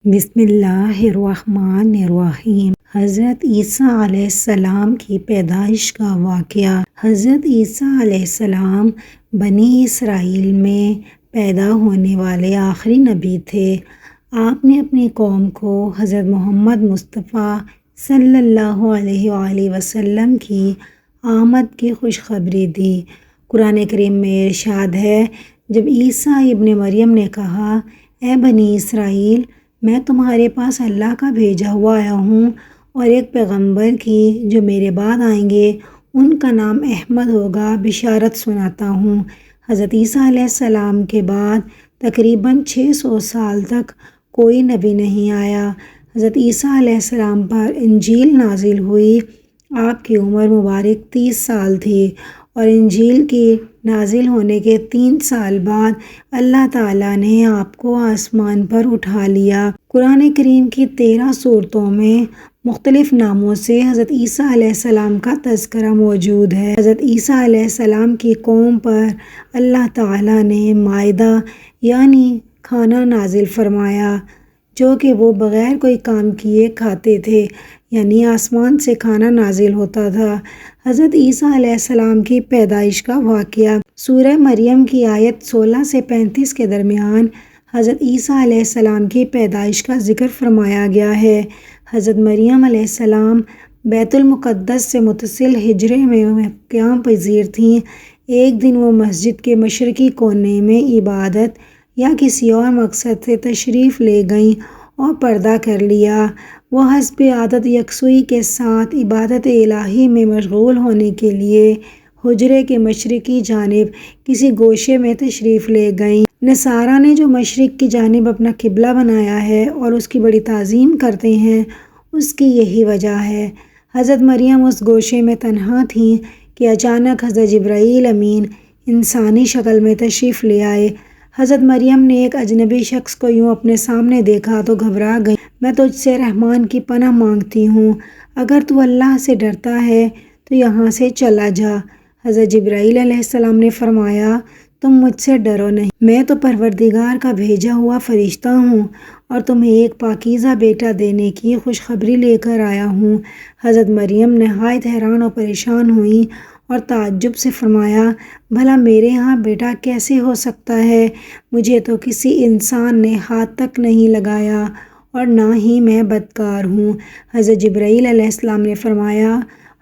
بسم اللہ الرحمن الرحیم۔ حضرت عیسیٰ علیہ السلام کی پیدائش کا واقعہ۔ حضرت عیسیٰ علیہ السلام بنی اسرائیل میں پیدا ہونے والے آخری نبی تھے۔ آپ نے اپنی قوم کو حضرت محمد مصطفیٰ صلی اللہ علیہ وآلہ وسلم کی آمد کی خوشخبری دی۔ قرآن کریم میں ارشاد ہے، جب عیسیٰ ابن مریم نے کہا، اے بنی اسرائیل، میں تمہارے پاس اللہ کا بھیجا ہوا آیا ہوں اور ایک پیغمبر کی جو میرے بعد آئیں گے ان کا نام احمد ہوگا، بشارت سناتا ہوں۔ حضرت عیسیٰ علیہ السلام کے بعد تقریباً 600 سال تک کوئی نبی نہیں آیا۔ حضرت عیسیٰ علیہ السلام پر انجیل نازل ہوئی۔ آپ کی عمر مبارک 30 سال تھی اور انجیل کی نازل ہونے کے 3 سال بعد اللہ تعالیٰ نے آپ کو آسمان پر اٹھا لیا۔ قرآن کریم کی 13 سورتوں میں مختلف ناموں سے حضرت عیسیٰ علیہ السلام کا تذکرہ موجود ہے۔ حضرت عیسیٰ علیہ السلام کی قوم پر اللہ تعالیٰ نے مائدہ یعنی کھانا نازل فرمایا، جو کہ وہ بغیر کوئی کام کیے کھاتے تھے، یعنی آسمان سے کھانا نازل ہوتا تھا۔ حضرت عیسیٰ علیہ السلام کی پیدائش کا واقعہ۔ سورہ مریم کی آیت 16 سے 35 کے درمیان حضرت عیسیٰ علیہ السلام کی پیدائش کا ذکر فرمایا گیا ہے۔ حضرت مریم علیہ السلام بیت المقدس سے متصل حجرے میں قیام پذیر تھیں۔ ایک دن وہ مسجد کے مشرقی کونے میں عبادت یا کسی اور مقصد سے تشریف لے گئیں اور پردہ کر لیا۔ وہ حسب عادت یکسوئی کے ساتھ عبادت الہی میں مشغول ہونے کے لیے حجرے کے مشرقی جانب کسی گوشے میں تشریف لے گئیں۔ نصارہ نے جو مشرق کی جانب اپنا قبلہ بنایا ہے اور اس کی بڑی تعظیم کرتے ہیں، اس کی یہی وجہ ہے۔ حضرت مریم اس گوشے میں تنہا تھیں کہ اچانک حضرت جبرائیل امین انسانی شکل میں تشریف لے آئے۔ حضرت مریم نے ایک اجنبی شخص کو یوں اپنے سامنے دیکھا تو گھبرا گئیں۔ میں تجھ سے رحمان کی پناہ مانگتی ہوں، اگر تو اللہ سے ڈرتا ہے تو یہاں سے چلا جا۔ حضرت جبرائیل علیہ السلام نے فرمایا، تم مجھ سے ڈرو نہیں، میں تو پروردگار کا بھیجا ہوا فرشتہ ہوں اور تمہیں ایک پاکیزہ بیٹا دینے کی خوشخبری لے کر آیا ہوں۔ حضرت مریم نہایت حیران اور پریشان ہوئیں اور تعجب سے فرمایا، بھلا میرے ہاں بیٹا کیسے ہو سکتا ہے؟ مجھے تو کسی انسان نے ہاتھ تک نہیں لگایا اور نہ ہی میں بدکار ہوں۔ حضرت جبرائیل علیہ السلام نے فرمایا،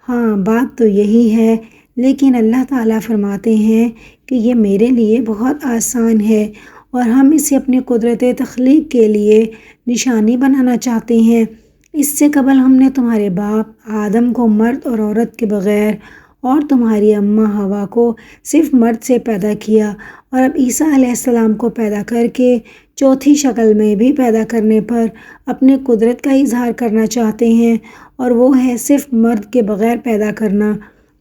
ہاں بات تو یہی ہے، لیکن اللہ تعالیٰ فرماتے ہیں کہ یہ میرے لیے بہت آسان ہے اور ہم اسے اپنی قدرت تخلیق کے لیے نشانی بنانا چاہتے ہیں۔ اس سے قبل ہم نے تمہارے باپ آدم کو مرد اور عورت کے بغیر اور تمہاری اماں حوا کو صرف مرد سے پیدا کیا، اور اب عیسیٰ علیہ السلام کو پیدا کر کے چوتھی شکل میں بھی پیدا کرنے پر اپنی قدرت کا اظہار کرنا چاہتے ہیں، اور وہ ہے صرف مرد کے بغیر پیدا کرنا۔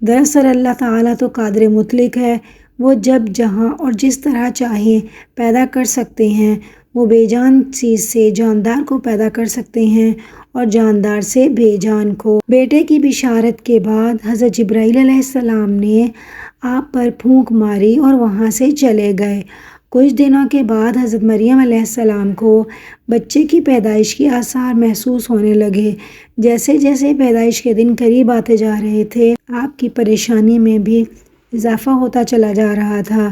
دراصل اللہ تعالیٰ تو قادر مطلق ہے، وہ جب جہاں اور جس طرح چاہیں پیدا کر سکتے ہیں۔ وہ بے جان چیز سے جاندار کو پیدا کر سکتے ہیں اور جاندار سے بے جان کو۔ بیٹے کی بشارت کے بعد حضرت جبرائیل علیہ السلام نے آپ پر پھونک ماری اور وہاں سے چلے گئے۔ کچھ دنوں کے بعد حضرت مریم علیہ السلام کو بچے کی پیدائش کے آثار محسوس ہونے لگے۔ جیسے جیسے پیدائش کے دن قریب آتے جا رہے تھے، آپ کی پریشانی میں بھی اضافہ ہوتا چلا جا رہا تھا۔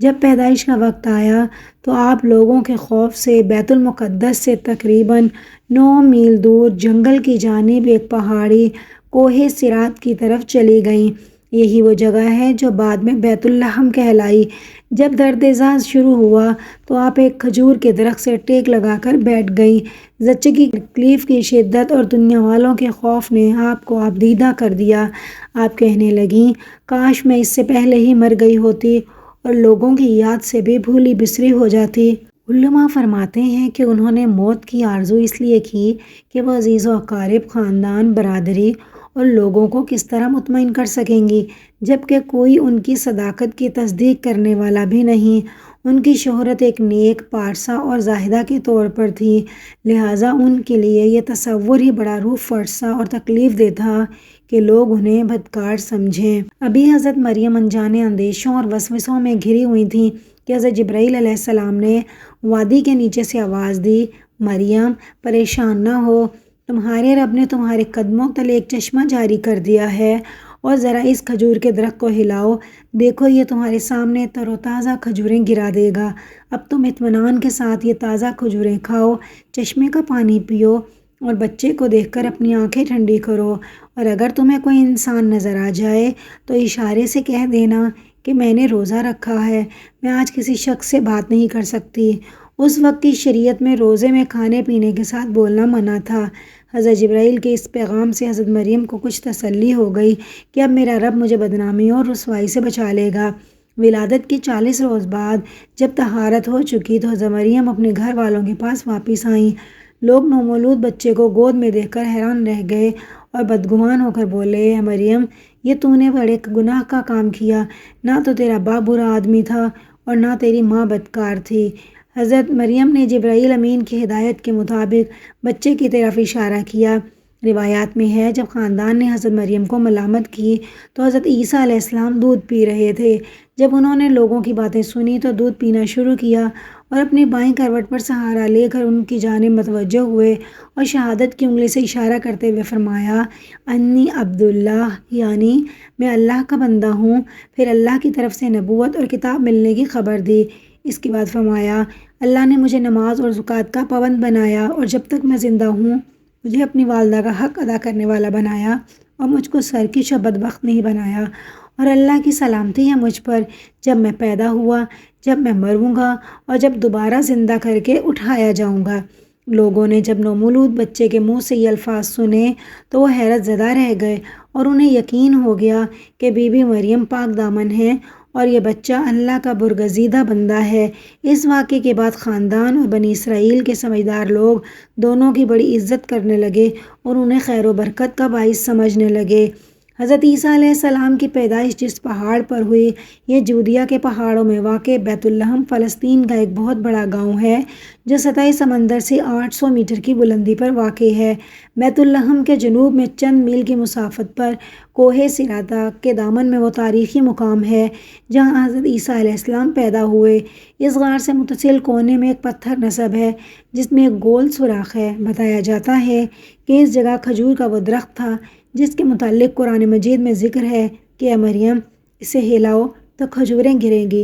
جب پیدائش کا وقت آیا تو آپ لوگوں کے خوف سے بیت المقدس سے تقریباً 9 میل دور جنگل کی جانب ایک پہاڑی کوہ صراط کی طرف چلی گئیں۔ یہی وہ جگہ ہے جو بعد میں بیت اللحم کہلائی۔ جب درد ذات شروع ہوا تو آپ ایک کھجور کے درخت سے ٹیک لگا کر بیٹھ گئیں۔ زچگی کی تکلیف کی شدت اور دنیا والوں کے خوف نے آپ کو آبدیدہ کر دیا۔ آپ کہنے لگیں، کاش میں اس سے پہلے ہی مر گئی ہوتی اور لوگوں کی یاد سے بھی بھولی بسری ہو جاتی۔ علماء فرماتے ہیں کہ انہوں نے موت کی آرزو اس لیے کی کہ وہ عزیز و اقارب، خاندان، برادری اور لوگوں کو کس طرح مطمئن کر سکیں گی، جبکہ کوئی ان کی صداقت کی تصدیق کرنے والا بھی نہیں۔ ان کی شہرت ایک نیک، پارسا اور زاہدہ کے طور پر تھی، لہٰذا ان کے لیے یہ تصور ہی بڑا روح فرسا اور تکلیف دہ تھا کہ لوگ انہیں بدکار سمجھیں۔ ابھی حضرت مریم انجانے اندیشوں اور وسوسوں میں گھری ہوئی تھیں کہ حضرت جبرائیل علیہ السلام نے وادی کے نیچے سے آواز دی، مریم پریشان نہ ہو، تمہارے رب نے تمہارے قدموں تلے ایک چشمہ جاری کر دیا ہے، اور ذرا اس کھجور کے درخت کو ہلاؤ، دیکھو یہ تمہارے سامنے تر و تازہ کھجوریں گرا دے گا۔ اب تم اطمینان کے ساتھ یہ تازہ کھجوریں کھاؤ، چشمے کا پانی پیو اور بچے کو دیکھ کر اپنی آنکھیں ٹھنڈی کرو، اور اگر تمہیں کوئی انسان نظر آ جائے تو اشارے سے کہہ دینا کہ میں نے روزہ رکھا ہے، میں آج کسی شخص سے بات نہیں کر سکتی۔ اس وقت کی شریعت میں روزے میں کھانے پینے کے ساتھ بولنا منع تھا۔ حضرت جبرائیل کے اس پیغام سے حضرت مریم کو کچھ تسلی ہو گئی کہ اب میرا رب مجھے بدنامی اور رسوائی سے بچا لے گا۔ ولادت کے 40 روز بعد جب طہارت ہو چکی تو حضرت مریم اپنے گھر والوں کے پاس واپس آئیں۔ لوگ نومولود بچے کو گود میں دیکھ کر حیران رہ گئے اور بدگمان ہو کر بولے، اے مریم، یہ تو نے بڑے گناہ کا کام کیا، نہ تو تیرا باپ برا آدمی تھا اور نہ تیری ماں بدکار تھی۔ حضرت مریم نے جبرائیل امین کی ہدایت کے مطابق بچے کی طرف اشارہ کیا۔ روایات میں ہے جب خاندان نے حضرت مریم کو ملامت کی تو حضرت عیسیٰ علیہ السلام دودھ پی رہے تھے۔ جب انہوں نے لوگوں کی باتیں سنی تو دودھ پینا شروع کیا اور اپنی بائیں کروٹ پر سہارا لے کر ان کی جانب متوجہ ہوئے اور شہادت کی انگلی سے اشارہ کرتے ہوئے فرمایا، انی عبداللہ، یعنی میں اللہ کا بندہ ہوں۔ پھر اللہ کی طرف سے نبوت اور کتاب ملنے کی خبر دی۔ اس کے بعد فرمایا، اللہ نے مجھے نماز اور زکوٰۃ کا پابند بنایا اور جب تک میں زندہ ہوں مجھے اپنی والدہ کا حق ادا کرنے والا بنایا اور مجھ کو سرکش و بدبخت نہیں بنایا، اور اللہ کی سلامتی ہے مجھ پر جب میں پیدا ہوا، جب میں مروں گا اور جب دوبارہ زندہ کر کے اٹھایا جاؤں گا۔ لوگوں نے جب نومولود بچے کے منہ سے یہ الفاظ سنے تو وہ حیرت زدہ رہ گئے اور انہیں یقین ہو گیا کہ بی بی مریم پاک دامن ہے اور یہ بچہ اللہ کا برگزیدہ بندہ ہے۔ اس واقعے کے بعد خاندان اور بنی اسرائیل کے سمجھدار لوگ دونوں کی بڑی عزت کرنے لگے اور انہیں خیر و برکت کا باعث سمجھنے لگے۔ حضرت عیسیٰ علیہ السلام کی پیدائش جس پہاڑ پر ہوئی، یہ جودیہ کے پہاڑوں میں واقع بیت لحم فلسطین کا ایک بہت بڑا گاؤں ہے جو سطح سمندر سے 800 میٹر کی بلندی پر واقع ہے۔ بیت لحم کے جنوب میں چند میل کی مسافت پر کوہ صراطہ کے دامن میں وہ تاریخی مقام ہے جہاں حضرت عیسیٰ علیہ السلام پیدا ہوئے۔ اس غار سے متصل کونے میں ایک پتھر نصب ہے جس میں ایک گول سوراخ ہے۔ بتایا جاتا ہے کہ اس جگہ کھجور کا وہ درخت تھا جس کے متعلق قرآن مجید میں ذکر ہے کہ اے مریم، اسے ہلاؤ تو کھجوریں گریں گی۔